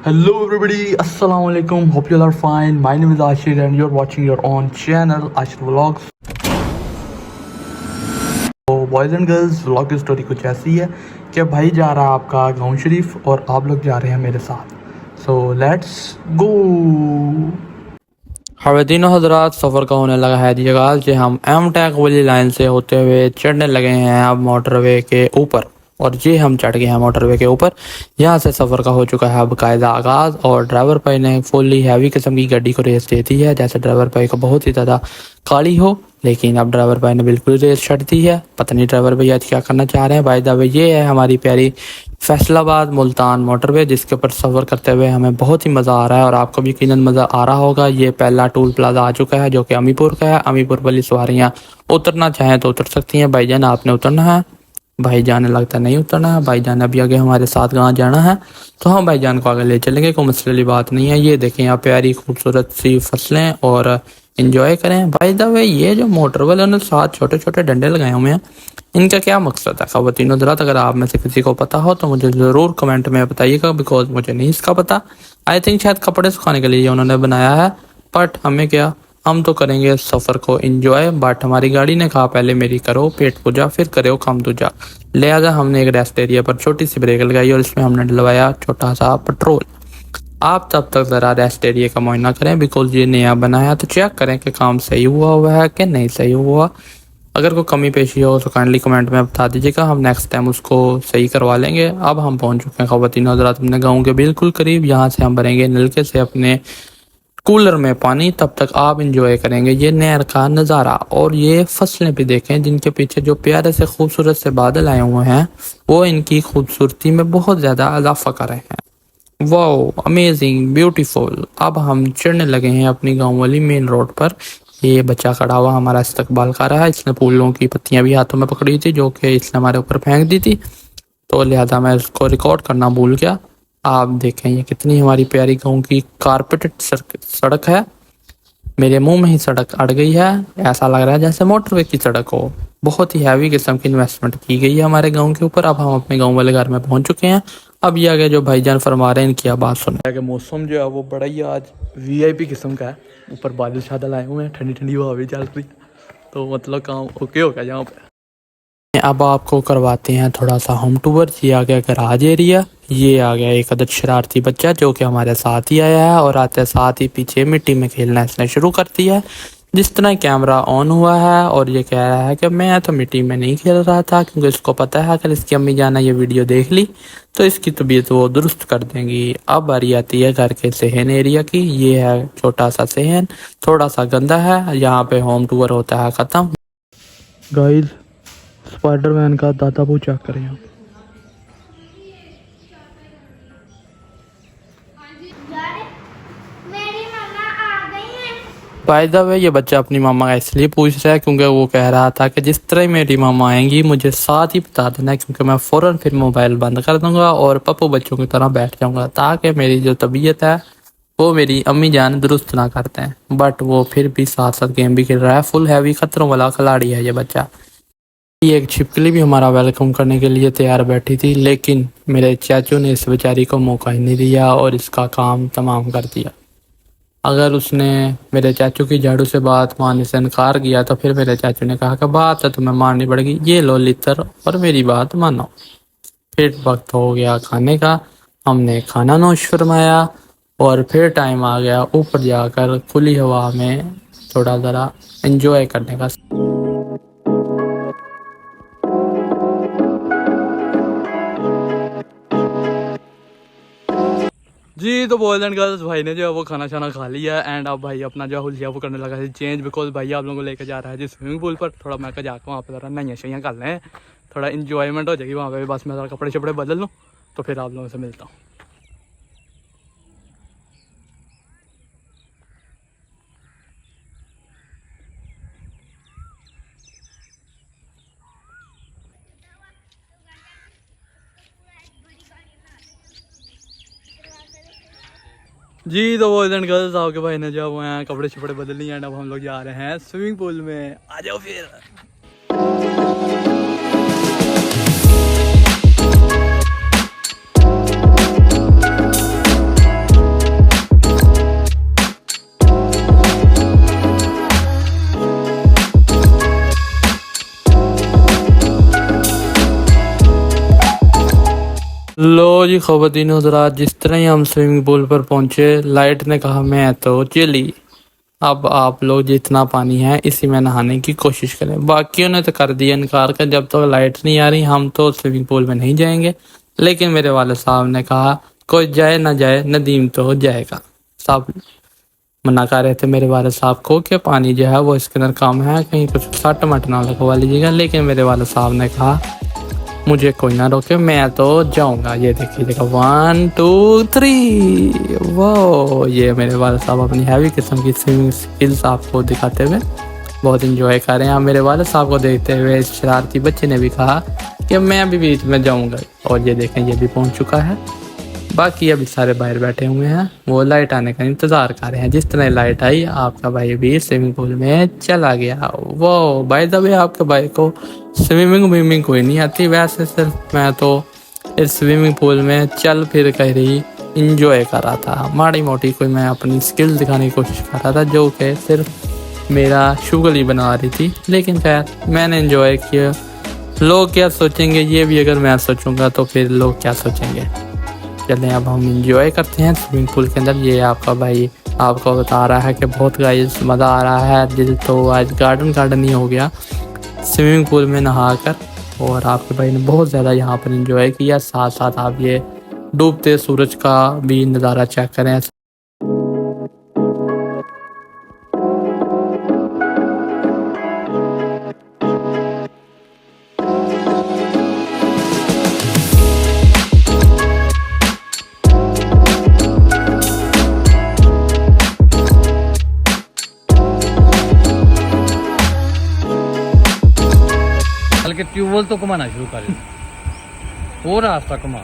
Hello everybody, Assalamu alaikum. Hope you all are fine. My name is Ashir and you're watching your own channel Ashir Vlogs. तो boys and girls vlog की story कुछ ऐसी है कि भाई जा रहा है आपका गाँव शरीफ और आप लोग जा रहे हैं मेरे साथ. So let's go. ख़वातीन हज़रात, सफ़र का होने लगा है जी आगाज़। जो हम एम टैक वाली लाइन से होते हुए चढ़ने लगे हैं अब मोटरवे के ऊपर, और ये हम चढ़ गए हैं मोटरवे के ऊपर। यहाँ से सफ़र का हो चुका है बाकायदा आगाज़, और ड्राइवर भाई ने फुल्ली हैवी किस्म की गाड़ी को रेस दे दी है, जैसे ड्राइवर भाई को बहुत ही ज़्यादा काली हो। लेकिन अब ड्राइवर भाई ने बिल्कुल रेस छड़ दी है। पता नहीं ड्राइवर भैया आज क्या करना चाह रहे हैं। भाई दावे ये है हमारी प्यारी फैसलाबाद मुल्तान मोटरवे, जिसके ऊपर सफ़र करते हुए हमें बहुत ही मज़ा आ रहा है और आपको भी यकीनन मज़ा आ रहा होगा। ये पहला टोल प्लाजा आ चुका है जो कि अमीपुर का है। अमीपुर वाली सवारियाँ उतरना चाहें तो उतर सकती हैं। भाईजान आपने उतरना है, भाईजान लगता नहीं उतरना है। भाईजान अभी आगे हमारे साथ कहाँ जाना है तो हम भाईजान को आगे ले चलेंगे, कोई मसले वाली बात नहीं है। ये देखें यहाँ प्यारी खूबसूरत सी फसलें और इंजॉय करें। भाई द वे ये जो मोटर वाले ने साथ छोटे छोटे डंडे लगाए हुए हैं, इनका क्या मकसद है ख़वातीन हज़रात? अगर आप में से किसी को पता हो तो मुझे ज़रूर कमेंट में बताइएगा, बिकॉज मुझे नहीं इसका पता। आई थिंक शायद कपड़े सुखाने के लिए उन्होंने बनाया है, बट हमें क्या, हम तो करेंगे सफ़र को इंजॉय। बट हमारी गाड़ी ने कहा पहले मेरी करो पेट पूजा फिर करो काम दूजा, लिहाजा हमने एक रेस्ट एरिया पर छोटी सी ब्रेक लगाई और इसमें हमने डलवाया छोटा सा पेट्रोल। आप तब तक ज़रा रेस्ट एरिया का मुआयना करें, बिकॉज ये नया बना है, तो चेक करें कि काम सही हुआ है कि नहीं सही हुआ। अगर कोई कमी पेशी हो तो काइंडली कमेंट में बता दीजिएगा, हम नेक्स्ट टाइम उसको सही करवा लेंगे। अब हम पहुंच चुके हैं ख़वातीन हज़रात अपने गाँव के बिल्कुल करीब। यहाँ से हम भरेंगे नलके से अपने कूलर में पानी, तब तक आप इंजॉय करेंगे ये नहर का नज़ारा। और ये फसलें भी देखें जिनके पीछे जो प्यारे से खूबसूरत से बादल आए हुए हैं, वो इनकी खूबसूरती में बहुत ज़्यादा इजाफा कर रहे हैं। Wow, amazing, beautiful. अब हम चढ़ने लगे हैं अपनी गांव वाली मेन रोड पर। ये बच्चा खड़ा हुआ हमारा इस्तकबाल कर रहा है। इसने फूलों की पत्तियां भी हाथों में पकड़ी थी जो कि इसने हमारे ऊपर फेंक दी थी, तो लिहाजा मैं इसको रिकॉर्ड करना भूल गया। आप देखें ये कितनी हमारी प्यारी गाँव की कारपेटेड सड़क है। मेरे मुंह में ही सड़क अड़ गई है, ऐसा लग रहा है जैसे मोटरवे की सड़क हो। बहुत ही हैवी किस्म की इन्वेस्टमेंट की गई है हमारे गांव के ऊपर। अब हम अपने गांव वाले घर में पहुंच चुके हैं। अब ये आगे जो भाईजान फरमा रहे हैं इनकी बात सुने। कि मौसम जो है वो बड़ा ही आज VIP किस्म का है. ऊपर बादल शादल आए हुए हैं, ठंडी ठंडी हवा भी चल रही है, तो मतलब काम ओके हो गया यहाँ पे. अब आपको करवाते हैं थोड़ा सा होम टूर। ये आ गया गराज एरिया। ये आ गया एक अदद शरारती बच्चा जो कि हमारे साथ ही आया है, और आते साथ ही पीछे मिट्टी में खेलना इसने शुरू कर दिया है। जिस तरह कैमरा ऑन हुआ है और ये कह रहा है कि मैं तो मिट्टी में नहीं खेल रहा था, क्योंकि इसको पता है अगर इसकी अम्मी जाना ये वीडियो देख ली तो इसकी तबीयत वो दुरुस्त कर देंगी। अब बारी आती है घर के सहन एरिया की। ये है छोटा सा सहन, थोड़ा सा गंदा है। यहाँ पे होम टूर होता है ख़त्म। गाइस, स्पाइडरमैन का दादा वो चेक करें. बाय द वे ये बच्चा अपनी मामा का इसलिए पूछ रहा है क्योंकि वो कह रहा था कि जिस तरह मेरी मामा आएंगी मुझे साथ ही बता देना, क्योंकि मैं फ़ौरन फिर मोबाइल बंद कर दूंगा और पप्पू बच्चों की तरह बैठ जाऊंगा, ताकि मेरी जो तबीयत है वो मेरी अम्मी जान दुरुस्त ना करते हैं। बट वो फिर भी साथ साथ गेम भी खेल रहा है। फुल हैवी खतरों वाला खिलाड़ी है ये बच्चा। ये एक छिपकली भी हमारा वेलकम करने के लिए तैयार बैठी थी, लेकिन मेरे चाचू ने इस बेचारी को मौका ही नहीं दिया और इसका काम तमाम कर दिया। अगर उसने मेरे चाचू की झाड़ू से बात मानने से इनकार किया तो फिर मेरे चाचू ने कहा कि बात है तुम्हें माननी पड़ेगी, ये लो लितर और मेरी बात मानो। फिर वक्त हो गया खाने का, हमने खाना नोश फरमाया और फिर टाइम आ गया ऊपर जाकर खुली हवा में थोड़ा ज़रा एंजॉय करने का। जी, तो बॉयज़ एंड गर्ल्स, भाई ने जो है वो खाना शाना खा लिया एंड अब भाई अपना जो हुलिया वो करने लगा है चेंज, बिकॉज भाई आप लोगों को लेकर जा रहा है जी स्विमिंग पूल पर। थोड़ा मैं जाकर वहाँ पर ज़रा नैया शैया कर लें, थोड़ा इंजॉयमेंट हो जाएगी वहाँ पे। बस मैं ज़रा कपड़े शपड़े बदल लूँ तो फिर आप लोगों से मिलता हूँ। जी, तो बॉयज़ एंड गर्ल्स, आपके भाई ने जो वो हैं कपड़े शपड़े बदल लिए एंड अब हम लोग जा रहे हैं स्विमिंग पूल में। आ जाओ फिर। जी ख़वातीन हज़रात, जिस तरह ही हम स्विमिंग पूल पर पहुंचे, लाइट ने कहा मैं तो चली, अब आप लोग जितना पानी है इसी में नहाने की कोशिश करें। बाकियों ने तो कर दिया इनकार का जब तक तो लाइट नहीं आ रही हम तो स्विमिंग पूल में नहीं जाएंगे। लेकिन मेरे वाले साहब ने कहा कोई जाए ना जाए नदीम तो जाएगा। सब मना कर रहे थे मेरे वाले साहब को कि पानी जो है वो इसके अंदर कम है, कहीं कुछ सट मट ना लगवा लीजिएगा। लेकिन मेरे वाले साहब ने कहा मुझे कोई ना रोके, मैं तो जाऊंगा। ये देखिएगा 1 2 3 वो ये मेरे वाले साहब अपनी हैवी किस्म की स्विमिंग स्किल्स आपको दिखाते हुए बहुत इंजॉय कर रहे हैं। मेरे वाले साहब को देखते हुए इस शरारती बच्चे ने भी कहा कि मैं भी बीच में जाऊंगा। और ये देखें ये भी पहुंच चुका है। बाकी अभी सारे बाहर बैठे हुए हैं, वो लाइट आने का इंतज़ार कर रहे हैं। जिस तरह लाइट आई आपका भाई भी स्विमिंग पूल में चला गया। वो बाय द वे आपके भाई को स्विमिंग कोई नहीं आती, वैसे सिर्फ मैं तो इस स्विमिंग पूल में चल फिर कर ही इंजॉय कर रहा था। माड़ी मोटी कोई मैं अपनी स्किल दिखाने की कोशिश कर रहा था जो कि सिर्फ मेरा शुगर ही बना रही थी। लेकिन खैर मैंने इंजॉय किया। लोग क्या सोचेंगे ये भी अगर मैं सोचूंगा तो फिर लोग क्या सोचेंगे। चलें अब हम इंजॉय करते हैं स्विमिंग पूल के अंदर। ये आपका भाई आपको बता रहा है कि बहुत गाइस मज़ा आ रहा है, दिल तो आज गार्डन ही हो गया स्विमिंग पूल में नहाकर। और आपके भाई ने बहुत ज़्यादा यहाँ पर इंजॉय किया। साथ साथ आप ये डूबते सूरज का भी नज़ारा चेक करें। हल्के ट्यूबवेल तो घुमाना शुरू कर वो रास्ता घुमा।